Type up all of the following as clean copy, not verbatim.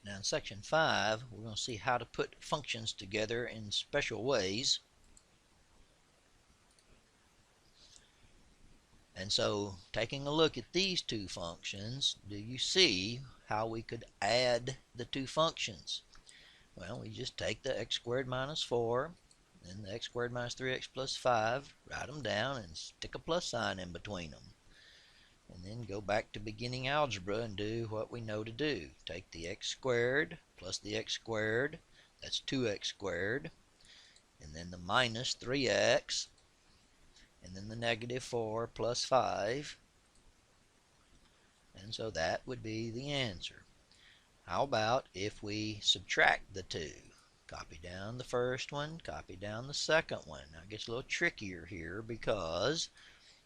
Now in section 5, we're going to see how to put functions together in special ways. And so, taking a look at these two functions, do you see how we could add the two functions? Well, we just take the x squared minus 4 and the x squared minus 3x plus 5, write them down and stick a plus sign in between them. And then go back to beginning algebra and do what we know to do. Take the x squared plus the x squared, that's 2x squared, and then the minus 3x, and then the negative 4 plus 5, and so that would be the answer. How about if we subtract the two? Copy down the first one, copy down the second one. Now it gets a little trickier here because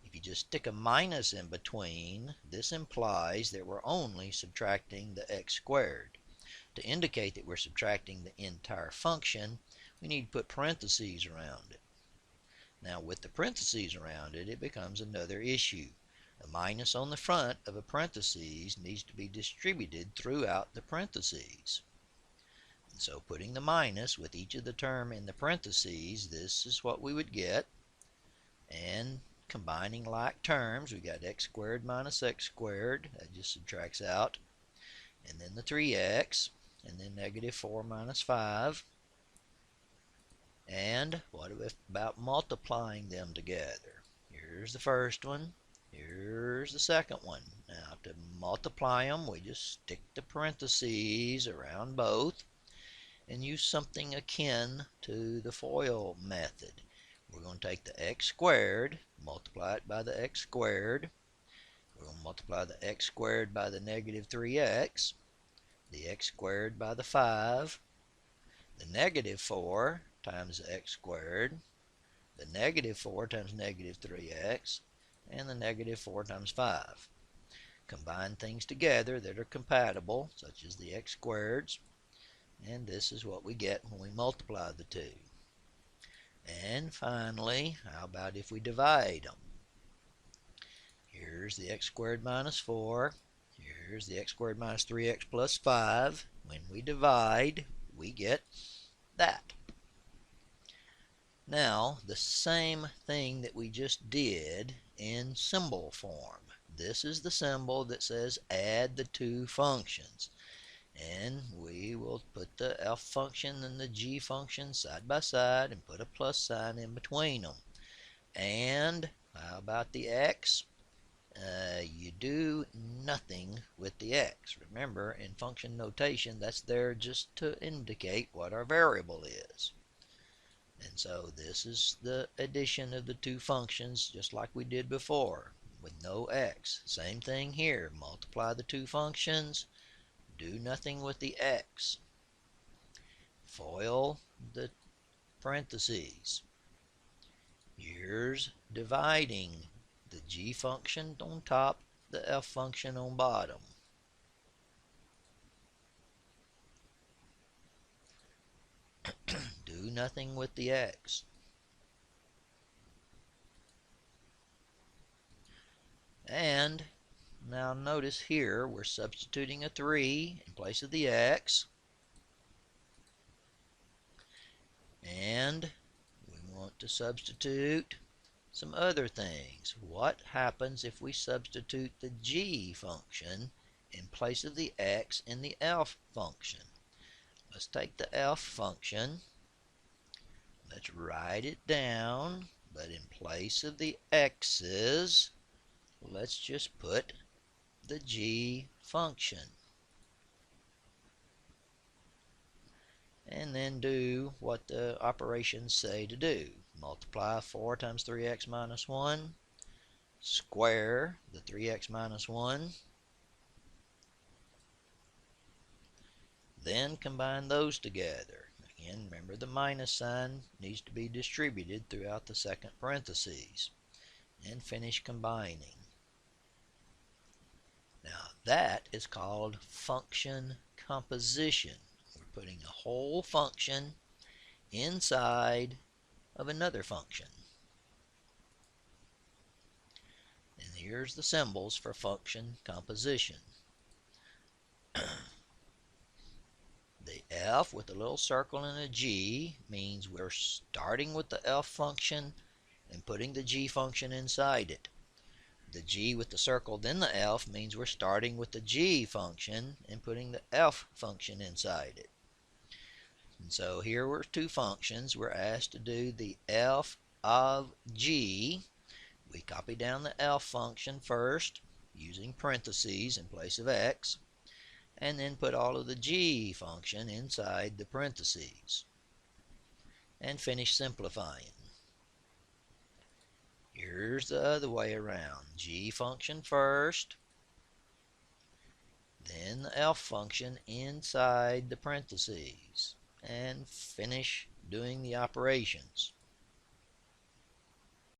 if you just stick a minus in between, this implies that we're only subtracting the x squared. To indicate that we're subtracting the entire function, we need to put parentheses around it. Now with the parentheses around it, it becomes another issue. A minus on the front of a parentheses needs to be distributed throughout the parentheses. And so putting the minus with each of the term in the parentheses, this is what we would get. And combining like terms, we got x squared minus x squared, that just subtracts out, and then the 3x, and then negative 4 minus 5. And what about multiplying them together? Here's the first one, here's the second one. Now to multiply them, we just stick the parentheses around both and use something akin to the FOIL method. We're going to take the x squared, multiply it by the x squared. We're going to multiply the x squared by the negative 3x, the x squared by the 5, the negative 4 times the x squared, the negative 4 times negative 3x, and the negative 4 times 5. Combine things together that are compatible, such as the x squareds, and this is what we get when we multiply the two. And finally, how about if we divide them? Here's the x squared minus 4. Here's the x squared minus 3x plus 5. When we divide, we get that. Now, the same thing that we just did in symbol form. This is the symbol that says add the two functions. And we will put the f function and the g function side by side and put a plus sign in between them. And how about the x? You do nothing with the x. Remember, in function notation, that's there just to indicate what our variable is. And so this is the addition of the two functions, just like we did before with no x. Same thing here. Multiply the two functions. Do nothing with the x. FOIL the parentheses. Here's dividing the g function on top, the f function on bottom. Do nothing with the x. And now notice here we're substituting a 3 in place of the x. And we want to substitute some other things. What happens if we substitute the g function in place of the x in the f function? Let's take the f function. Let's write it down, but in place of the x's, let's just put the g function. And then do what the operations say to do. Multiply 4 times 3x minus 1, square the 3x minus 1, then combine those together. Again, remember the minus sign needs to be distributed throughout the second parentheses, and finish combining. Now that is called function composition. We're putting a whole function inside of another function. And here's the symbols for function composition. F with a little circle and a G means we're starting with the F function and putting the G function inside it. The G with the circle then the F means we're starting with the G function and putting the F function inside it. And so here were two functions. We're asked to do the F of G. We copy down the F function first using parentheses in place of X, and then put all of the G function inside the parentheses and finish simplifying. Here's the other way around. G function first, then the F function inside the parentheses, and finish doing the operations.